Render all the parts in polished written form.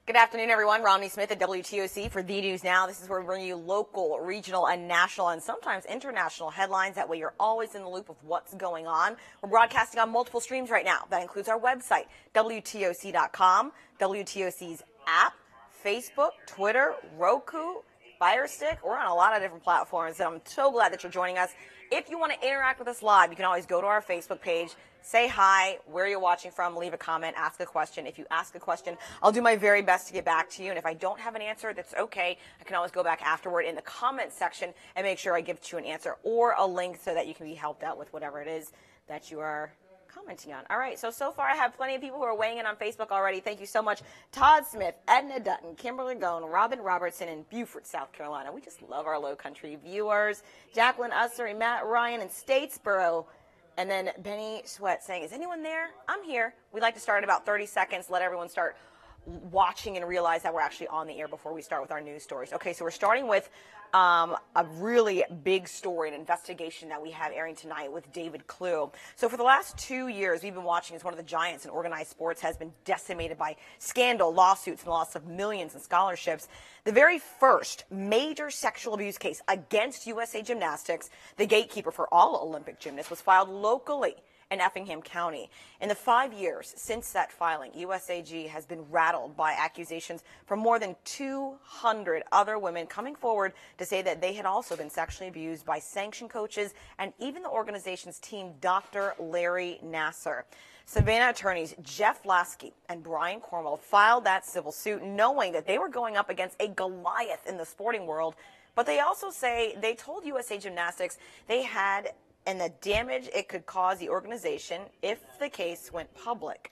Good afternoon, everyone. Romney Smith at WTOC for The News Now. This is where we bring you local, regional, and national, and sometimes international headlines. That way you're always in the loop of what's going on. We're broadcasting on multiple streams right now. That includes our website, WTOC.com, WTOC's app, Facebook, Twitter, Roku, Fire Stick. We're on a lot of different platforms, and I'm so glad that you're joining us. If you want to interact with us live, you can always go to our Facebook page, say hi, where you're watching from, leave a comment, ask a question. If you ask a question, I'll do my very best to get back to you. And if I don't have an answer, that's okay. I can always go back afterward in the comment section and make sure I give you an answer or a link so that you can be helped out with whatever it is that you are commenting on. All right, so far I have plenty of people who are weighing in on Facebook already. Thank you so much. Todd Smith, Edna Dutton, Kimberly Gone, Robin Robertson in Beaufort, South Carolina. We just love our low country viewers. Jacqueline Ussery, Matt Ryan in Statesboro. And then Benny Sweat saying, is anyone there? I'm here. We'd like to start in about 30 seconds, let everyone start watching and realize that we're actually on the air before we start with our news stories. Okay, so we're starting with a really big story, an investigation that we have airing tonight with David Clue. So for the last 2 years, we've been watching as one of the giants in organized sports has been decimated by scandal, lawsuits, and the loss of millions in scholarships. The very first major sexual abuse case against USA Gymnastics, the gatekeeper for all Olympic gymnasts, was filed locally in Effingham County. In the 5 years since that filing, USAG has been rattled by accusations from more than 200 other women coming forward to say that they had also been sexually abused by sanctioned coaches and even the organization's team, Dr. Larry Nassar. Savannah attorneys Jeff Lasky and Brian Cornwell filed that civil suit knowing that they were going up against a Goliath in the sporting world. But they also say they told USA Gymnastics they had and the damage it could cause the organization if the case went public.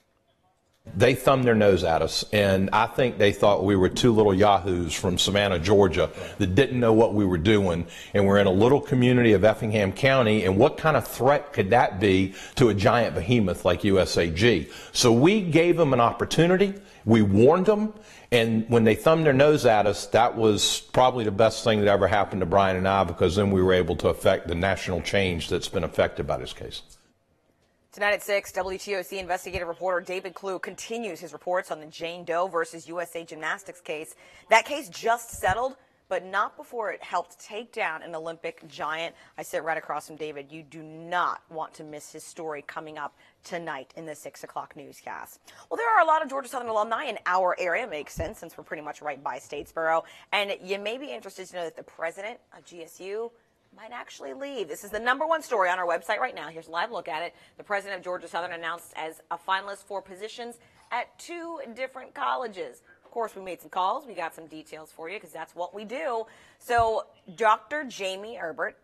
They thumbed their nose at us, and I think they thought we were two little yahoos from Savannah, Georgia, that didn't know what we were doing. And we're in a little community of Effingham County, and what kind of threat could that be to a giant behemoth like USAG? So we gave them an opportunity. We warned them, and when they thumbed their nose at us, that was probably the best thing that ever happened to Brian and I, because then we were able to affect the national change that's been affected by this case. Tonight at 6, WTOC investigative reporter David Clue continues his reports on the Jane Doe versus USA Gymnastics case. That case just settled, but not before it helped take down an Olympic giant. I sit right across from David. You do not want to miss his story coming up tonight in the 6 o'clock newscast. Well, there are a lot of Georgia Southern alumni in our area. Makes sense since we're pretty much right by Statesboro. And you may be interested to know that the president of GSU might actually leave. This is the #1 story on our website right now. Here's a live look at it. The president of Georgia Southern announced as a finalist for positions at 2 different colleges. Of course, we made some calls. We got some details for you because that's what we do. So Dr. Jamie Herbert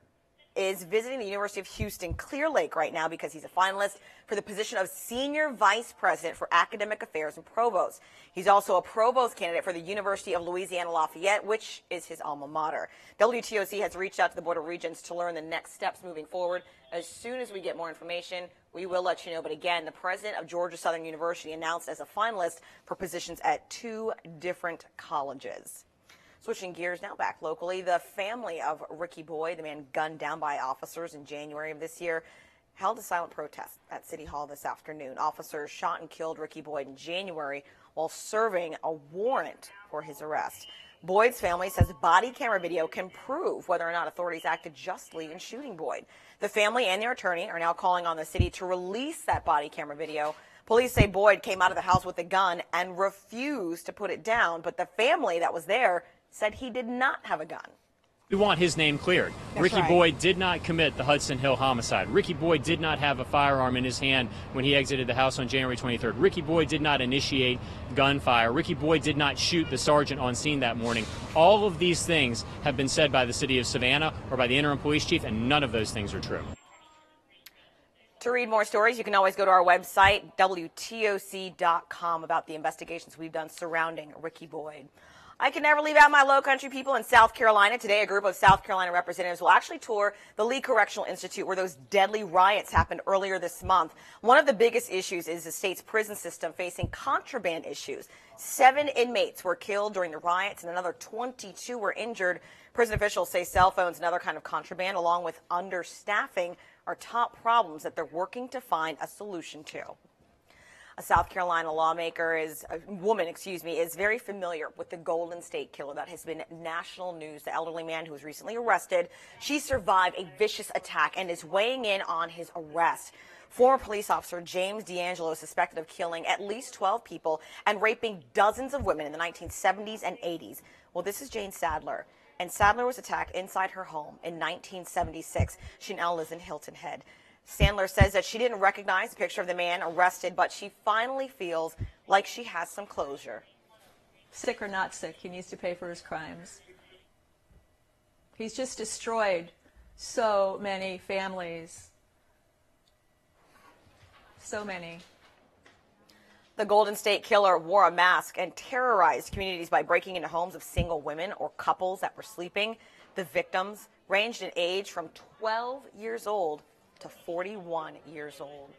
is visiting the University of Houston Clear Lake right now because he's a finalist for the position of Senior Vice President for Academic Affairs and Provost. He's also a Provost candidate for the University of Louisiana Lafayette, which is his alma mater. WTOC has reached out to the Board of Regents to learn the next steps moving forward. As soon as we get more information, we will let you know. But again, the president of Georgia Southern University announced as a finalist for positions at 2 different colleges. Switching gears now back locally, the family of Ricky Boyd, the man gunned down by officers in January of this year, held a silent protest at City Hall this afternoon. Officers shot and killed Ricky Boyd in January while serving a warrant for his arrest. Boyd's family says body camera video can prove whether or not authorities acted justly in shooting Boyd. The family and their attorney are now calling on the city to release that body camera video. Police say Boyd came out of the house with a gun and refused to put it down, but the family that was there said he did not have a gun. We want his name cleared. Ricky Boyd did not commit the Hudson Hill homicide. Ricky Boyd did not have a firearm in his hand when he exited the house on January 23rd. Ricky Boyd did not initiate gunfire. Ricky Boyd did not shoot the sergeant on scene that morning. All of these things have been said by the city of Savannah or by the interim police chief, and none of those things are true. To read more stories, you can always go to our website, WTOC.com, about the investigations we've done surrounding Ricky Boyd. I can never leave out my low country people in South Carolina. Today, a group of South Carolina representatives will actually tour the Lee Correctional Institute, where those deadly riots happened earlier this month. One of the biggest issues is the state's prison system facing contraband issues. 7 inmates were killed during the riots and another 22 were injured. Prison officials say cell phones and other kind of contraband, along with understaffing, are top problems that they're working to find a solution to. A South Carolina woman, is very familiar with the Golden State Killer that has been national news. The elderly man who was recently arrested, she survived a vicious attack and is weighing in on his arrest. Former police officer James D'Angelo is suspected of killing at least 12 people and raping dozens of women in the 1970s and 80s. Well, this is Jane Sadler, and Sadler was attacked inside her home in 1976. She now lives in Hilton Head. Sandler says that she didn't recognize the picture of the man arrested, but she finally feels like she has some closure. Sick or not sick, he needs to pay for his crimes. He's just destroyed so many families. So many. The Golden State Killer wore a mask and terrorized communities by breaking into homes of single women or couples that were sleeping. The victims ranged in age from 12 years old to 41 years old.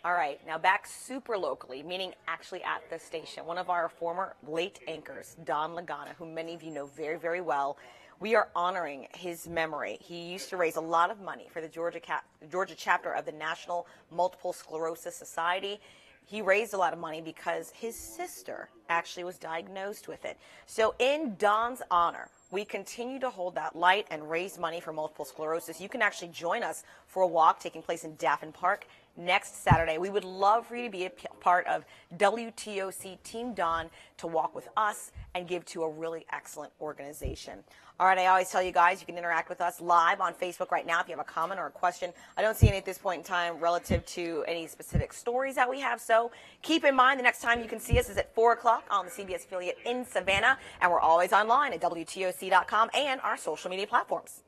All right, now back super locally, meaning actually at the station. One of our former late anchors, Don Lagana, who many of you know very, very well, we are honoring his memory. He used to raise a lot of money for the Georgia chapter of the National Multiple Sclerosis Society. He raised a lot of money because his sister actually was diagnosed with it. So in Don's honor, we continue to hold that light and raise money for multiple sclerosis. You can actually join us for a walk taking place in Daffin Park next Saturday. We would love for you to be a part of WTOC Team Don to walk with us and give to a really excellent organization. All right, I always tell you guys, you can interact with us live on Facebook right now if you have a comment or a question. I don't see any at this point in time relative to any specific stories that we have, so keep in mind the next time you can see us is at 4 o'clock on the CBS affiliate in Savannah, and we're always online at WTOC.com and our social media platforms.